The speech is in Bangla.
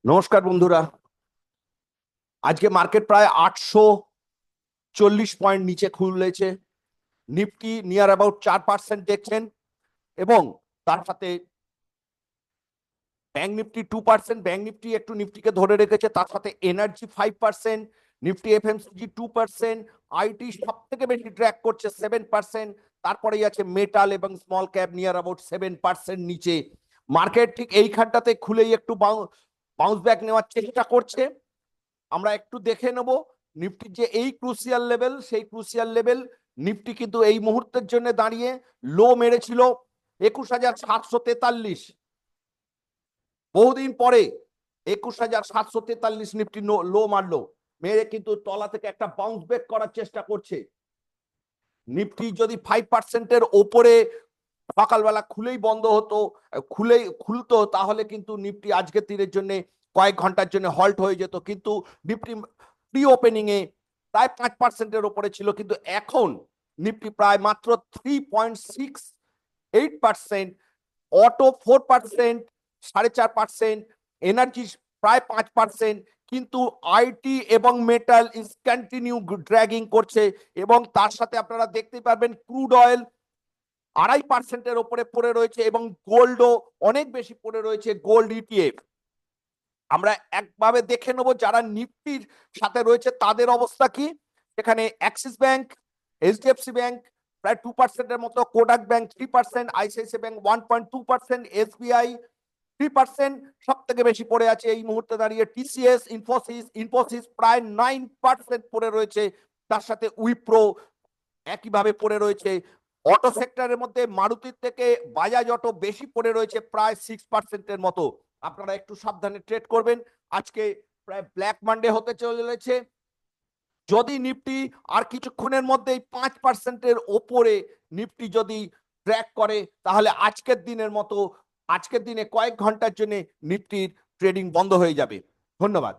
নমস্কার বন্ধুরা। আজকে মার্কেট প্রায় 840 পয়েন্ট নিচে খুলেছে। নিফটি নিয়ার অ্যাবাউট 4% দেখছেন, এবং তার সাথে ব্যাংক নিফটি 2%। ব্যাংক নিফটি একটু নিফটিকে ধরে রেখেছে, তার সাথে এনার্জি 5%, নিফটি এফএমসিজি 2%, আইটি সব থেকে বেশি ট্র্যাক করছে 7%। তারপরেই আছে মেটাল এবং স্মল ক্যাপ নিয়ার অ্যাবাউট 7% নিচে। মার্কেট ঠিক এইখানটাতে খুলেই একটু বাউন্স ব্যাক নেওয়ার চেষ্টা করছে। আমরা একটু দেখে নেব নিফটির যে এই ক্রুশিয়াল লেভেল, সেই ক্রুশিয়াল লেভেল নিফটি কিন্তু এই মুহূর্তের জন্য দাঁড়িয়ে লো মেরেছিল 21,743। বহুদিন পরে 21,743 নিফটি লো মারলো, মেরে কিন্তু তলা থেকে একটা বাউন্স ব্যাক করার চেষ্টা করছে। নিফটি যদি 5%-এর ওপরে সকালবেলা খুলেই বন্ধ হতো, খুলতো, তাহলে কিন্তু নিফটি আজকের দিনের জন্য কয়েক ঘন্টার জন্য হল্ট হয়ে যেত। কিন্তু নিফটি প্রি ওপেনিং এ প্রায় 5%-এর ওপরে ছিল, কিন্তু এখন নিফটি প্রায় মাত্র 3.68%, অটো 4%, 4.5%, এনার্জি প্রায় 5%, কিন্তু আইটি এবং মেটাল ইজ কন্টিনিউ ড্র্যাগিং করছে। এবং তার সাথে আপনারা দেখতে পারবেন ক্রুড অয়েল 2.5%-এর ওপরে পড়ে রয়েছে, এবং গোল্ডও অনেক বেশি পড়ে রয়েছে, গোল্ড ইটিএফ। আমরা একভাবে দেখে নেব যারা নিফটির সাথে রয়েছে তাদের অবস্থা কি। এখানে অ্যাক্সিস ব্যাংক, এইচডিএফসি ব্যাংক প্রায় 2%-এর মতো, Kotak bank 3%, ICICI bank 1.2%, SBI 3%। সব থেকে বেশি পড়ে আছে এই মুহূর্তে দাঁড়িয়ে টিসিএস, ইনফোসিস প্রায় 9% পড়ে রয়েছে। তার সাথে উইপ্রো একইভাবে পড়ে রয়েছে। অটো সেক্টরের মধ্যে মারুতির থেকে বাজাজ অটো বেশি পড়ে রয়েছে, প্রায় 6%-এর মতো। আপনারা একটু সাবধানে ট্রেড করবেন। আজকে প্রায় ব্ল্যাক মানডে হতে চলেছে। যদি নিফটি আর কিছুক্ষণের মধ্যেই 5%-এর ওপরে নিফটি যদি ট্র্যাক করে, তাহলে আজকের দিনে কয়েক ঘন্টার জন্য নিফটির ট্রেডিং বন্ধ হয়ে যাবে। ধন্যবাদ।